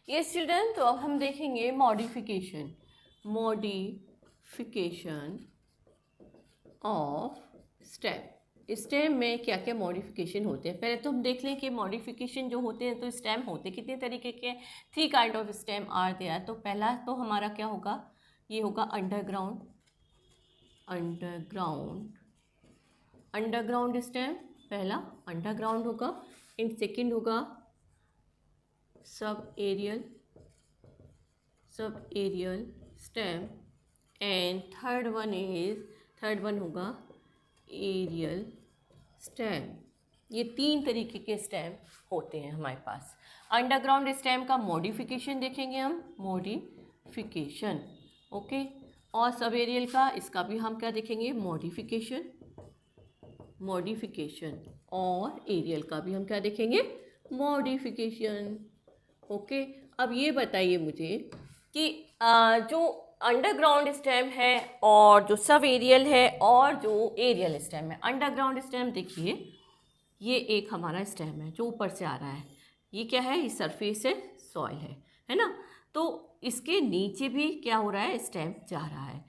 Yes children, तो अब हम देखेंगे मॉडिफिकेशन ऑफ स्टेम। स्टेम में क्या क्या मॉडिफिकेशन होते हैं। पहले तो हम देख लें कि मॉडिफिकेशन जो होते हैं, तो स्टेम होते कितने तरीके के, 3 kind of stem are there. तो पहला तो हमारा क्या होगा, ये होगा अंडरग्राउंड स्टेम। पहला अंडरग्राउंड होगा, एंड सेकंड होगा sub aerial stem, and third one होगा एरियल स्टेम। ये 3 तरीके के स्टेम होते हैं हमारे पास। अंडरग्राउंड स्टेम का मॉडिफिकेशन देखेंगे हम, मॉडिफिकेशन, ओके। और सब एरियल का, इसका भी हम क्या देखेंगे, मॉडिफिकेशन। और एरियल का भी हम क्या देखेंगे, मॉडिफिकेशन, ओके। अब ये बताइए मुझे कि जो अंडरग्राउंड स्टेम है और जो सब एरियल है और जो एरियल स्टेम है। अंडरग्राउंड स्टेम देखिए, ये एक हमारा स्टेम है जो ऊपर से आ रहा है। ये क्या है, ये सरफेस है, सॉइल है ना। तो इसके नीचे भी क्या हो रहा है, स्टेम जा रहा है।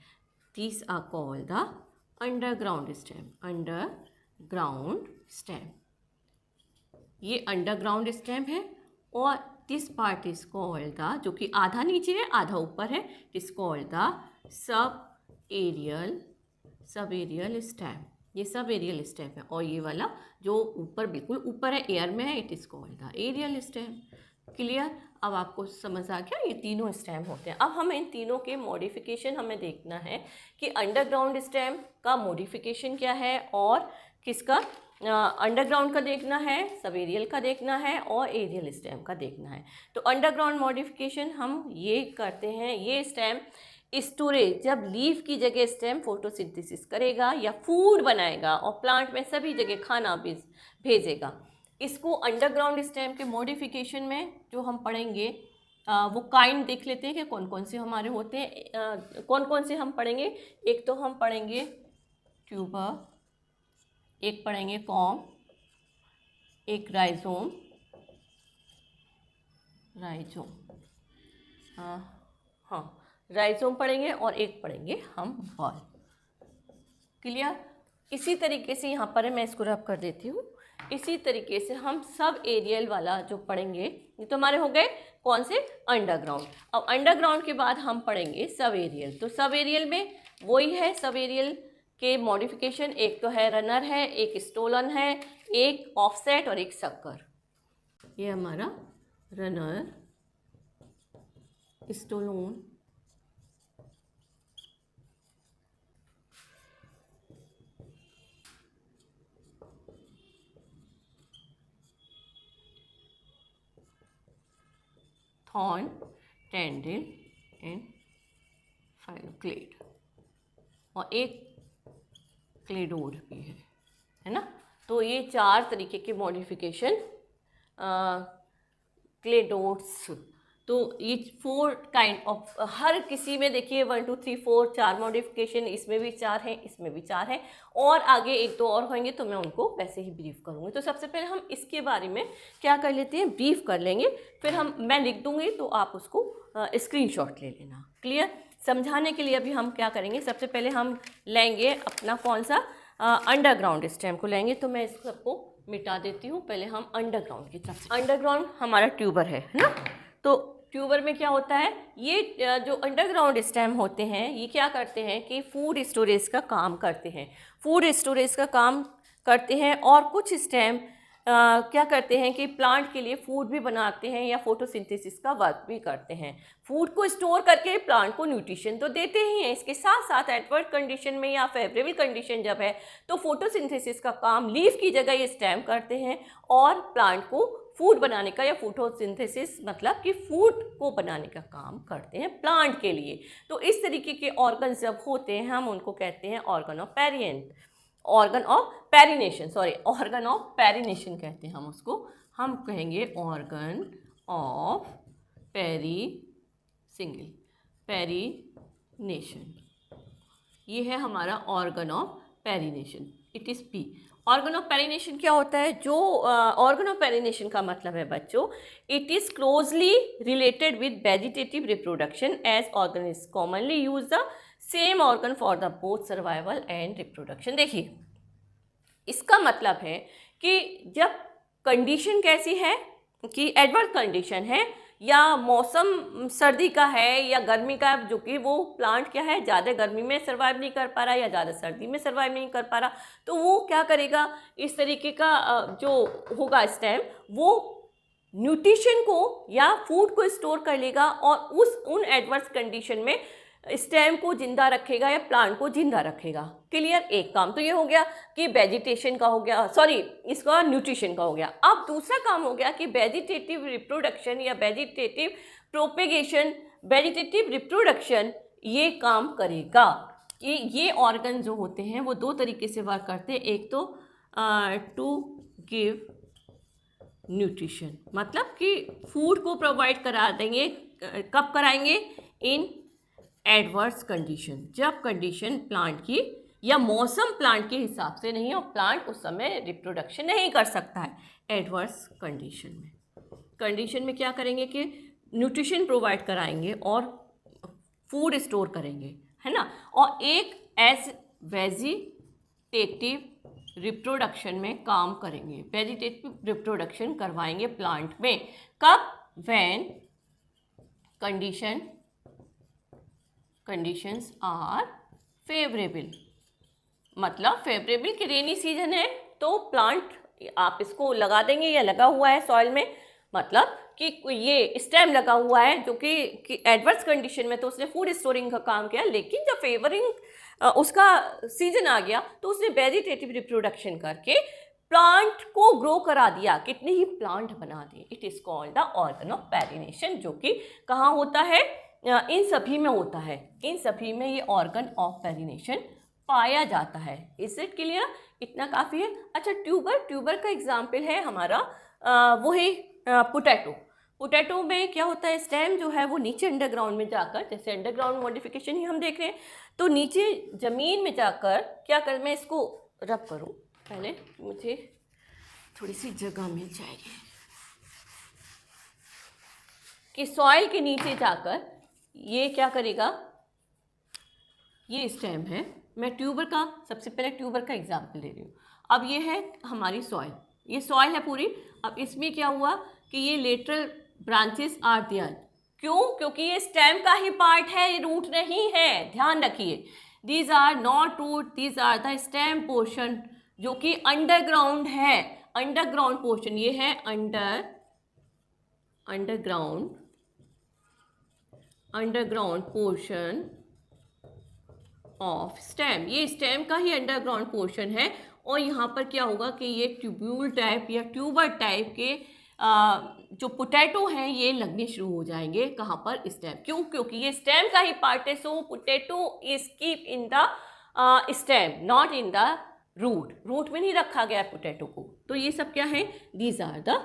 This are called the underground stem. ये अंडरग्राउंड स्टेम है। और this part is called the, जो कि आधा नीचे है आधा ऊपर है, is called the sub aerial stem. ये सब एरियल स्टेम है। और ये वाला जो ऊपर बिल्कुल ऊपर है, एयर में है, it is called the aerial stem. Clear. अब आपको समझ आ गया, ये तीनों स्टेम होते हैं। अब हमें इन तीनों के मॉडिफिकेशन हमें देखना है कि अंडरग्राउंड स्टेम का मॉडिफिकेशन क्या है और किसका, अंडरग्राउंड का देखना है, सब एरियल का देखना है और एरियल स्टेम का देखना है। तो अंडरग्राउंड मॉडिफिकेशन हम ये करते हैं, ये स्टेम स्टोरेज, जब लीफ की जगह स्टेम फोटोसिंथेसिस करेगा या फूड बनाएगा और प्लांट में सभी जगह खाना भेजेगा। इसको अंडरग्राउंड स्टेम के मॉडिफिकेशन में जो हम पढ़ेंगे, वो काइंड देख लेते हैं कि कौन कौन से हमारे होते हैं। कौन कौन से हम पढ़ेंगे, एक तो हम पढ़ेंगे ट्यूबर, एक पढ़ेंगे कॉम, एक राइजोम, राइजोम पढ़ेंगे और एक पढ़ेंगे हम बॉल। क्लियर। इसी तरीके से यहाँ पर मैं इसको रब कर देती हूँ। इसी तरीके से हम सब एरियल वाला जो पढ़ेंगे, ये तो हमारे हो गए कौन से, अंडरग्राउंड। अब अंडरग्राउंड के बाद हम पढ़ेंगे सब एरियल। तो सब एरियल में वही है, सब एरियल के मॉडिफिकेशन, एक तो है रनर है, एक स्टोलन है, एक ऑफसेट और एक सक्कर। ये हमारा runner, stolon, thorn, tendril and phylloclade, और एक क्लेडोड भी है ना। तो ये 4 तरीके के मॉडिफिकेशन क्लेडोड्स। तो ये 4 काइंड ऑफ, हर किसी में देखिए 1 2 3 4 4 मॉडिफिकेशन, इसमें भी 4 हैं, इसमें भी 4 हैं, और आगे 1 2 और होंगे तो मैं उनको वैसे ही ब्रीफ करूँगी। तो सबसे पहले हम इसके बारे में क्या कर लेते हैं, ब्रीफ कर लेंगे, फिर मैं लिख दूँगी तो आप उसको स्क्रीनशॉट ले लेना। क्लियर। समझाने के लिए अभी हम क्या करेंगे, सबसे पहले हम लेंगे अपना कौन सा, अंडरग्राउंड स्टेम को लेंगे। तो मैं इस सबको मिटा देती हूँ। पहले हम अंडरग्राउंड की तरफ, अंडरग्राउंड हमारा ट्यूबर है ना। तो ट्यूबर में क्या होता है, ये जो अंडरग्राउंड स्टेम होते हैं, ये क्या करते हैं कि फूड स्टोरेज का काम करते हैं, और कुछ स्टेम क्या करते हैं कि प्लांट के लिए फूड भी बनाते हैं या फोटोसिंथेसिस का वर्क भी करते हैं। फूड को स्टोर करके प्लांट को न्यूट्रिशन तो देते ही हैं, इसके साथ साथ एडवर्स कंडीशन में या फेवरेबल कंडीशन जब है तो फोटोसिंथेसिस का काम लीफ की जगह ये स्टेम करते हैं और प्लांट को फूड बनाने का, या फोटोसिंथेसिस मतलब कि फूड को बनाने का काम करते हैं प्लांट के लिए। तो इस तरीके के ऑर्गन जब होते हैं हम उनको कहते हैं ऑर्गन ऑफ पेरिनेशन कहते हैं हम उसको। हम कहेंगे ऑर्गन ऑफ पेरिनेशन। ये है हमारा organ of perennation, it is P. Organ of perennation क्या होता है? जो ऑर्गन ऑफ पेरिनेशन का मतलब है बच्चों, it is closely related with vegetative reproduction as organ commonly use the same organ for the both survival and reproduction. देखिए इसका मतलब है कि जब कंडीशन कैसी है कि एडवर्स कंडीशन है या मौसम सर्दी का है या गर्मी का, जो कि वो प्लांट क्या है ज़्यादा गर्मी में सर्वाइव नहीं कर पा रहा या ज़्यादा सर्दी में सर्वाइव नहीं कर पा रहा, तो वो क्या करेगा, इस तरीके का जो होगा स्टेम, वो न्यूट्रिशन को या फूड को स्टोर कर लेगा और उन एडवर्स कंडीशन में स्टेम को जिंदा रखेगा या प्लांट को जिंदा रखेगा। क्लियर? एक काम तो ये हो गया कि वेजिटेशन का हो गया, सॉरी इसका न्यूट्रिशन का हो गया। अब दूसरा काम हो गया कि वेजिटेटिव रिप्रोडक्शन या वेजिटेटिव प्रोपेगेशन, वेजिटेटिव रिप्रोडक्शन ये काम करेगा कि ये ऑर्गन जो होते हैं वो दो तरीके से वर्क करते हैं। एक तो टू गिव न्यूट्रिशन, मतलब कि फूड को प्रोवाइड करा देंगे। कब कराएंगे? इन एडवर्स कंडीशन, जब कंडीशन प्लांट की या मौसम प्लांट के हिसाब से नहीं है और प्लांट उस समय रिप्रोडक्शन नहीं कर सकता है। एडवर्स कंडीशन में क्या करेंगे कि न्यूट्रिशन प्रोवाइड कराएंगे और फूड स्टोर करेंगे, है ना। और एक एज वेजिटेटिव रिप्रोडक्शन में काम करेंगे, वेजिटेटिव रिप्रोडक्शन करवाएंगे प्लांट में। कब? व्हेन कंडीशंस आर फेवरेबल, मतलब फेवरेबल कि रेनी सीजन है तो प्लांट आप इसको लगा देंगे या लगा हुआ है सॉइल में, मतलब कि ये स्टेम लगा हुआ है जो कि एडवर्स कंडीशन में तो उसने फूड स्टोरिंग का काम किया, लेकिन जब फेवरिंग उसका सीजन आ गया तो उसने वेजिटेटिव रिप्रोडक्शन करके प्लांट को ग्रो करा दिया, कितने ही प्लांट बना दिए। It is called the organ of perennation, जो कि कहाँ होता है? इन सभी में होता है, इन सभी में ये ऑर्गन ऑफ पेरिनेशन पाया जाता है। Is it clear? इतना काफ़ी है। अच्छा, ट्यूबर का एग्जाम्पल है हमारा वही पोटैटो में क्या होता है? स्टेम जो है वो नीचे अंडरग्राउंड में जाकर, जैसे अंडरग्राउंड मॉडिफिकेशन ही हम देख रहे हैं, तो नीचे ज़मीन में जाकर क्या कर, मैं इसको रब करूँ पहले, मुझे थोड़ी सी जगह मिल जाएगी, कि सॉइल के नीचे जाकर ये क्या करेगा, ये स्टेम है। मैं ट्यूबर का सबसे पहले ट्यूबर का एग्जाम्पल दे रही हूँ। अब ये है हमारी सॉइल, ये सॉइल है पूरी। अब इसमें क्या हुआ कि ये लेटरल ब्रांचेस आर देयर। क्यों? क्योंकि ये स्टेम का ही पार्ट है, ये रूट नहीं है, ध्यान रखिए। These are not root, these are the stem portion जो कि अंडरग्राउंड है। अंडरग्राउंड पोर्शन ये है अंडरग्राउंड पोर्शन ऑफ स्टेम, ये स्टेम का ही अंडरग्राउंड पोर्शन है। और यहाँ पर क्या होगा कि ये ट्यूब्यूल टाइप या ट्यूबर टाइप के जो पोटैटो हैं ये लगने शुरू हो जाएंगे। कहाँ पर? स्टेम। क्यों? क्योंकि ये स्टेम का ही पार्ट है, so potato is keep in the stem, not in the root में नहीं रखा गया पोटैटो को। तो ये सब क्या है? These are the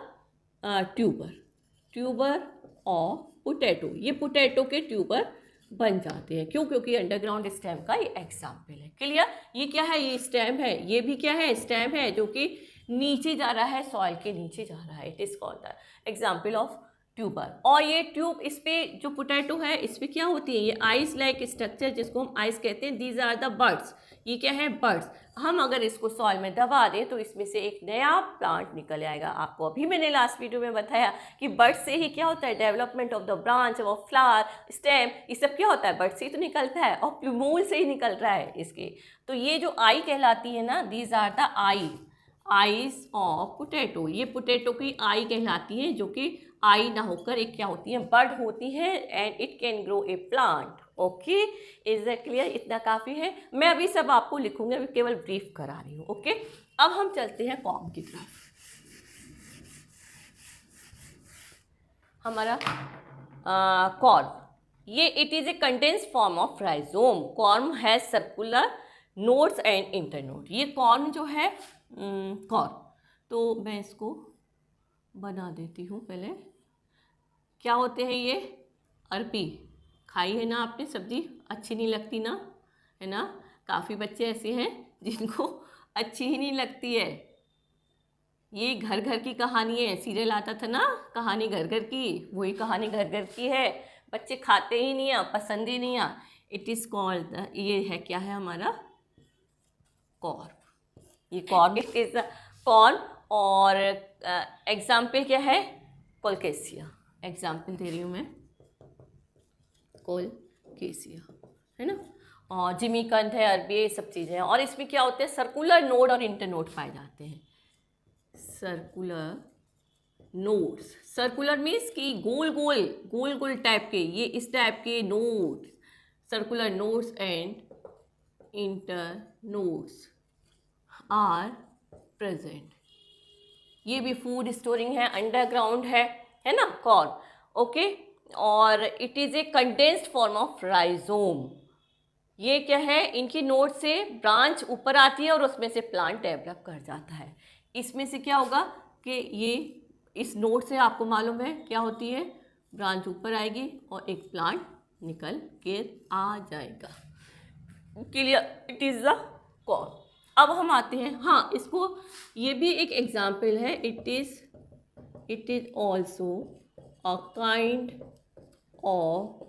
tuber of potato, ये पोटैटो के ट्यूबर बन जाते हैं। क्यों? क्योंकि अंडरग्राउंड स्टेम का ये एग्जाम्पल है। क्लियर? ये क्या है? ये स्टेम है, ये भी क्या है? स्टेम है, जो कि नीचे जा रहा है, सॉइल के नीचे जा रहा है। It is called the example of tuber. और ये ट्यूब, इस पे जो पोटैटो है इस पे क्या होती है? ये आइस लाइक स्ट्रक्चर, जिसको हम आइस कहते हैं। दीज आर द बर्ड्स, ये क्या है? बर्ड्स। हम अगर इसको सॉइल में दबा दें तो इसमें से एक नया प्लांट निकल आएगा। आपको अभी मैंने लास्ट वीडियो में बताया कि बर्ड से ही क्या होता है? Development of the branch, of flower, stem, ये सब क्या होता है? बर्ड से ही तो निकलता है और प्लूमूल से ही निकल रहा है इसके। तो ये जो आई कहलाती है ना, these are the eyes of potato, ये पोटैटो की आई कहलाती है, जो कि आई ना होकर एक क्या होती है? बर्ड होती है, and it can grow A plant. Okay, is that clear? इतना काफ़ी है। मैं अभी सब आपको लिखूंगी, अभी केवल ब्रीफ करा रही हूँ। ओके, अब हम चलते हैं कॉर्म की तरफ। हमारा कॉर्म, ये it is A condense form of rhizome. Corm has circular nodes and internode. ये कॉर्म जो है कॉर्म, तो मैं इसको बना देती हूँ पहले। क्या होते हैं ये? अरबी खाई है ना आपने? सब्जी अच्छी नहीं लगती ना, है ना? काफ़ी बच्चे ऐसे हैं जिनको अच्छी ही नहीं लगती है। ये घर घर की कहानी है, सीरियल आता था ना कहानी घर घर की, वही कहानी घर घर की है। बच्चे खाते ही नहीं है, पसंद ही नहीं है। इट इज़ कॉल्ड, ये है क्या है हमारा कॉर्न। ये कॉर्न, इट इज़ कॉर्न। और एग्जाम्पल क्या है, कोलकेसिया। एग्जाम्पल दे रही हूँ मैं, कोलकेसिया, है ना। और जिमीकंद है, अरबी, ये सब चीज़ें हैं। और इसमें क्या होते हैं, सर्कुलर नोड और इंटरनोड पाए जाते हैं। सर्कुलर नोड्स, सर्कुलर मीन्स कि गोल गोल गोल गोल टाइप के, ये इस टाइप के nodes, circular nodes and inter nodes are present. ये भी फूड स्टोरिंग है, अंडरग्राउंड है ना, कॉर्न। ओके। और it is a condensed form of rhizome. ये क्या है, इनकी नोड से ब्रांच ऊपर आती है और उसमें से प्लांट डेवलप कर जाता है। इसमें से क्या होगा कि ये इस नोड से आपको मालूम है क्या होती है, ब्रांच ऊपर आएगी और एक प्लांट निकल के आ जाएगा। Clear, it is the corn. अब हम आते हैं, हाँ इसको, ये भी एक एग्जाम्पल है। It is also a kind of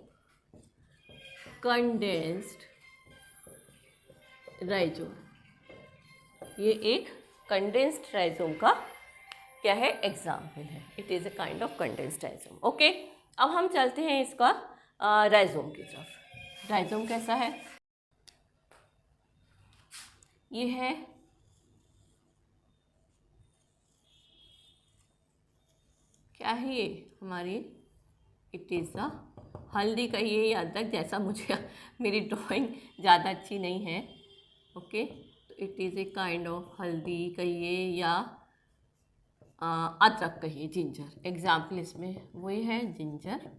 condensed rhizome. ये एक कंडेंस्ड राइजोम का क्या है, एग्जाम्पल है। It is a kind of condensed rhizome. Okay. अब हम चलते हैं इसका राइजोम की तरफ। राइजोम कैसा है, ये है क्या है, ये हमारी, इट इज़ अ हल्दी कहिए या अदरक, जैसा मुझे मेरी ड्राइंग ज़्यादा अच्छी नहीं है। ओके। तो it is a kind of हल्दी कहिए या अदरक कहिए, जिंजर। एग्जाम्पल इसमें वही है, जिंजर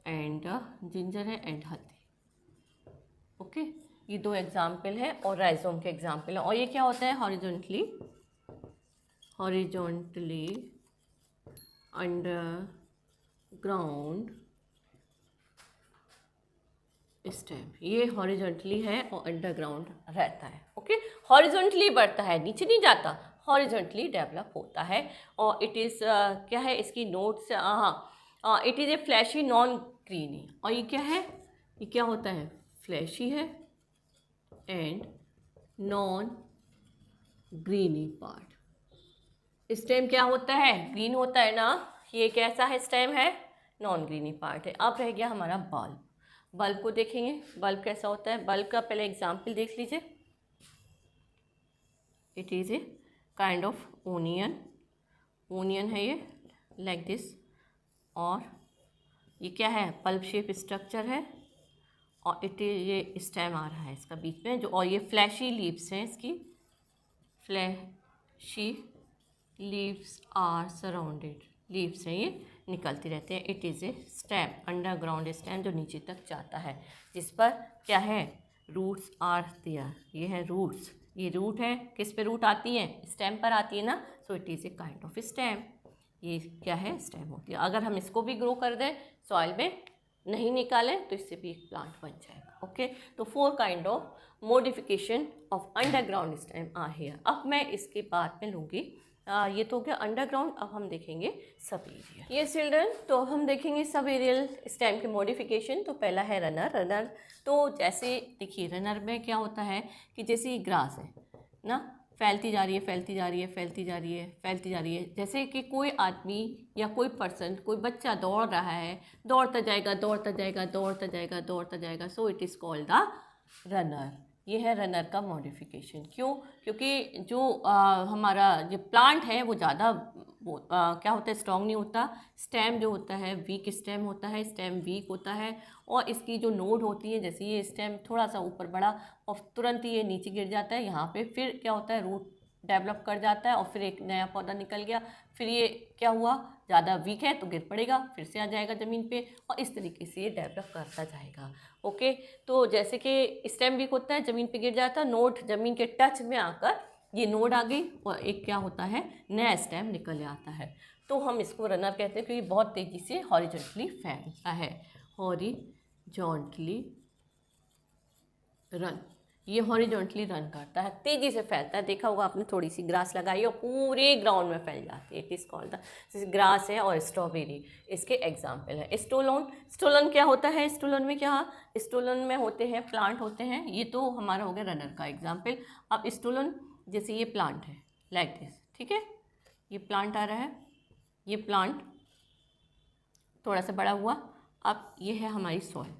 एंड जिंजर है एंड हल्दी। ओके। ये दो एग्जाम्पल है और राइजोम के एग्जाम्पल है। और ये क्या होता है, हॉरिजॉन्टली अंडरग्राउंड स्टेम। ये हॉरिजॉन्टली है और अंडरग्राउंड रहता है। ओके। हॉरिजॉन्टली बढ़ता है, नीचे नहीं जाता, हॉरिजॉन्टली डेवलप होता है। और इट इज़ क्या है, इसकी नोट्स, हाँ it is a fleshy non greeny. और ये क्या है, ये क्या होता है, फ्लैशी है and non greeny part. Stem क्या होता है, ग्रीन होता है ना, ये कैसा है, स्टेम है, नॉन ग्रीनी पार्ट है। अब रह गया हमारा बल्ब। बल्ब को देखेंगे, बल्ब कैसा होता है। बल्ब का पहले एग्जाम्पल देख लीजिए। It is a kind of onion. Onion है ये, लाइक दिस। और ये क्या है, पल्प शेप स्ट्रक्चर है। और इट इज, ये स्टेम आ रहा है इसका बीच में जो, और ये फ्लैशी लीव्स हैं इसकी, fleshy leaves are surrounded, leaves हैं ये, निकलती रहते हैं। It is a stem, underground stem जो नीचे तक जाता है, जिस पर क्या है, रूट्स आर देयर। ये है रूट्स, ये रूट है, किस पे रूट आती है, स्टेम पर आती है ना। So it is a kind of stem. ये क्या है, स्टेम होती है। अगर हम इसको भी ग्रो कर दें सॉइल में, नहीं निकालें, तो इससे भी एक प्लांट बन जाएगा। ओके। तो 4 kind of modification of underground stem are here. अब मैं इसके बाद में लूँगी, ये तो हो गया अंडरग्राउंड। अब हम देखेंगे सब एरियल। ये चिल्ड्रन, तो हम देखेंगे सब एरियल स्टेम के मॉडिफिकेशन। तो पहला है रनर। रनर तो जैसे देखिए, रनर में क्या होता है कि जैसे ये ग्रास है ना, फैलती जा रही है, फैलती जा रही है, फैलती जा रही है, फैलती जा रही है। जैसे कि कोई आदमी या कोई पर्सन, कोई बच्चा दौड़ रहा है, दौड़ता जाएगा, दौड़ता जाएगा, दौड़ता जाएगा, दौड़ता जाएगा। So it is called the runner. ये है रनर का मॉडिफिकेशन। क्यों, क्योंकि जो हमारा जो प्लांट है वो ज़्यादा क्या होता है, स्ट्रॉन्ग नहीं होता। स्टेम जो होता है वीक स्टेम होता है, स्टेम वीक होता है। और इसकी जो नोड होती है, जैसे ये स्टेम थोड़ा सा ऊपर बढ़ा और तुरंत ही ये नीचे गिर जाता है यहाँ पे, फिर क्या होता है, रूट डेवलप कर जाता है और फिर एक नया पौधा निकल गया। फिर ये क्या हुआ, ज़्यादा वीक है तो गिर पड़ेगा, फिर से आ जाएगा ज़मीन पे, और इस तरीके से ये डेवलप करता जाएगा। ओके। तो जैसे कि स्टेम वीक होता है, ज़मीन पे गिर जाता है, नोड ज़मीन के टच में आकर ये नोड आ गई और एक क्या होता है, नया स्टेम निकल आता है। तो हम इसको रनर कहते हैं क्योंकि बहुत तेज़ी से हॉरिजॉन्टली फैलता है। हॉरिजॉन्टली रन, ये हॉरिजॉन्टली रन करता है, तेज़ी से फैलता है। देखा होगा आपने, थोड़ी सी ग्रास लगाई और पूरे ग्राउंड में फैल जाती है। इट इज़ कॉल्ड द, जैसे ग्रास है और स्ट्रॉबेरी इसके एग्जाम्पल है। स्टोलोन, स्टोलन क्या होता है? स्टोलन में क्या, स्टोलन में होते हैं प्लांट होते हैं। ये तो हमारा हो गया रनर का एग्जाम्पल। अब स्टोलन जैसे ये प्लांट है लाइक दिस, ठीक है, ये प्लांट आ रहा है, ये प्लांट थोड़ा सा बड़ा हुआ। अब ये है हमारी सॉइल,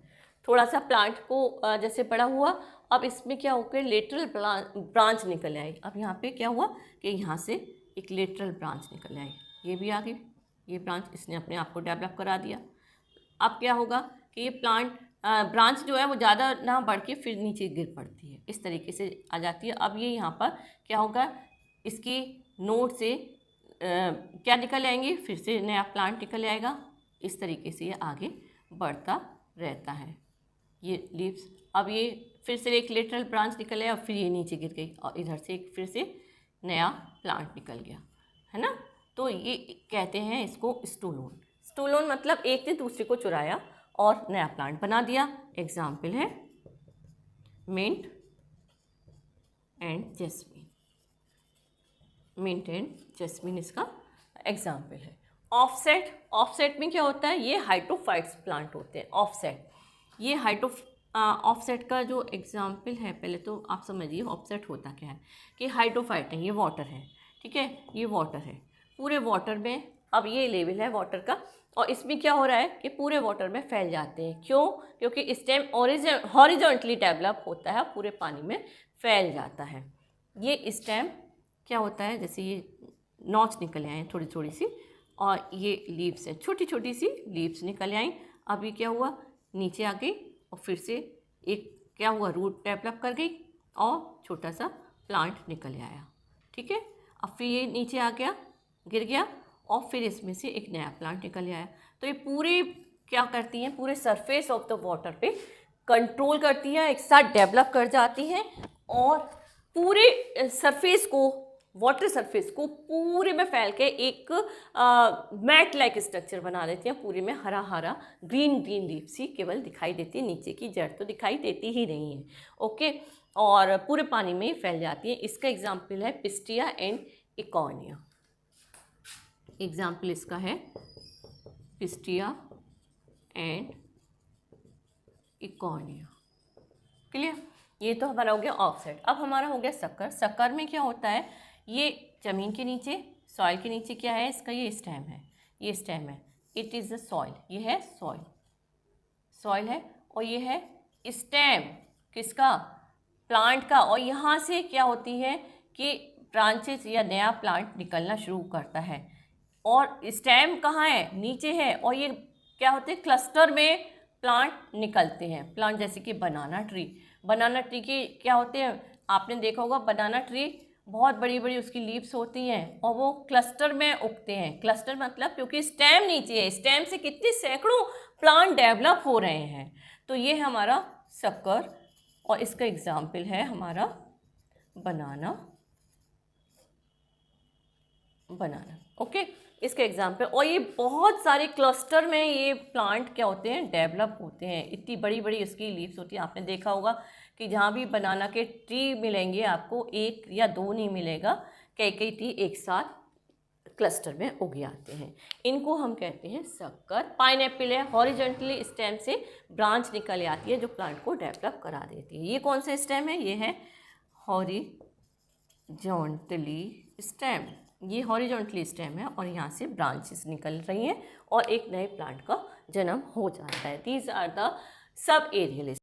थोड़ा सा प्लांट को जैसे बड़ा हुआ, अब इसमें क्या हो गया, लेटरल ब्रांच निकल आई। अब यहाँ पे क्या हुआ कि यहाँ से एक लेटरल ब्रांच निकल आई, ये भी आ गई, ये ब्रांच इसने अपने आप को डेवलप करा दिया। अब क्या होगा कि ये प्लांट ब्रांच जो है वो ज़्यादा ना बढ़ के फिर नीचे गिर पड़ती है, इस तरीके से आ जाती है। अब ये यहाँ पर क्या होगा, इसकी नोड से क्या निकल आएंगे, फिर से नया प्लांट निकल आएगा। इस तरीके से ये आगे बढ़ता रहता है, ये लीव्स। अब ये फिर से एक लेटरल ब्रांच निकल आया और फिर ये नीचे गिर गई और इधर से एक फिर से नया प्लांट निकल गया, है ना। तो ये कहते हैं इसको स्टोलोन। स्टोलोन मतलब एक ने दूसरे को चुराया और नया प्लांट बना दिया। एग्जाम्पल है mint and jasmine, mint and jasmine इसका एग्जाम्पल है। ऑफसेट, ऑफसेट में क्या होता है, ये हाइड्रोफाइट्स प्लांट होते हैं। ऑफसेट, ये ऑफसेट का जो एग्जाम्पल है, पहले तो आप समझिए ऑफसेट होता क्या है कि हाइड्रोफाइट है, ये वाटर है, ठीक है, ये वाटर है पूरे वाटर में। अब ये लेवल है वाटर का और इसमें क्या हो रहा है कि पूरे वाटर में फैल जाते हैं। क्यों? क्योंकि स्टेम हॉरिजॉन्टली डेवलप होता है, पूरे पानी में फैल जाता है। ये स्टेम क्या होता है, जैसे ये नॉच निकल आए हैं थोड़ी थोड़ी सी, और ये लीव्स हैं, छोटी छोटी सी लीव्स निकल आई। अब ये क्या हुआ, नीचे आ गई और फिर से एक क्या हुआ, रूट डेवलप कर गई और छोटा सा प्लांट निकल आया, ठीक है। अब फिर ये नीचे आ गया, गिर गया और फिर इसमें से एक नया प्लांट निकल आया। तो ये पूरे क्या करती हैं, पूरे सरफेस ऑफ द वाटर पे कंट्रोल करती है, एक साथ डेवलप कर जाती हैं और पूरे सरफेस को, वाटर सरफेस को पूरे में फैल के एक मैट लाइक स्ट्रक्चर बना देती हैं। पूरे में हरा हरा ग्रीन ग्रीन लीव्स ही केवल दिखाई देती है, नीचे की जड़ तो दिखाई देती ही नहीं है, ओके। और पूरे पानी में ही फैल जाती है। इसका एग्जाम्पल है पिस्टिया एंड इकोनिया। एग्जाम्पल इसका है पिस्टिया एंड इकोनिया, क्लियर। ये तो हमारा हो गया ऑफसेट। अब हमारा हो गया सक्कर। सक्कर में क्या होता है, ये ज़मीन के नीचे, सॉइल के नीचे क्या है, इसका ये स्टेम है, ये स्टेम है, इट इज़ द सॉइल, ये है सॉइल, सॉइल है और ये है स्टेम किसका, प्लांट का। और यहाँ से क्या होती है कि ब्रांचेस या नया प्लांट निकलना शुरू करता है और स्टेम कहाँ है, नीचे है। और ये क्या होते हैं, क्लस्टर में प्लांट निकलते हैं। प्लांट जैसे कि बनाना ट्री, बनाना ट्री के क्या होते हैं, आपने देखा होगा बनाना ट्री बहुत बड़ी बड़ी उसकी लीव्स होती हैं और वो क्लस्टर में उगते हैं। क्लस्टर मतलब क्योंकि स्टेम नीचे है, स्टेम से कितने सैकड़ों प्लांट डेवलप हो रहे हैं। तो ये है हमारा सक्कर और इसका एग्जाम्पल है हमारा बनाना, बनाना, ओके, इसके एग्जाम्पल। और ये बहुत सारे क्लस्टर में ये प्लांट क्या होते हैं, डेवलप होते हैं। इतनी बड़ी बड़ी इसकी लीव्स होती हैं। आपने देखा होगा कि जहाँ भी बनाना के ट्री मिलेंगे आपको, एक या दो नहीं मिलेगा, कई कई ट्री एक साथ क्लस्टर में उग आते हैं। इनको हम कहते हैं सक्कर। पाइनएप्पल है, हॉरिजॉन्टली स्टेम से ब्रांच निकल आती है जो प्लांट को डेवलप करा देती है। ये कौन सा स्टेम है, ये है हॉरिजॉन्टली स्टेम, ये हॉरिजॉन्टली स्टेम है और यहाँ से ब्रांचेस निकल रही हैं और एक नए प्लांट का जन्म हो जाता है। These are the sub aerial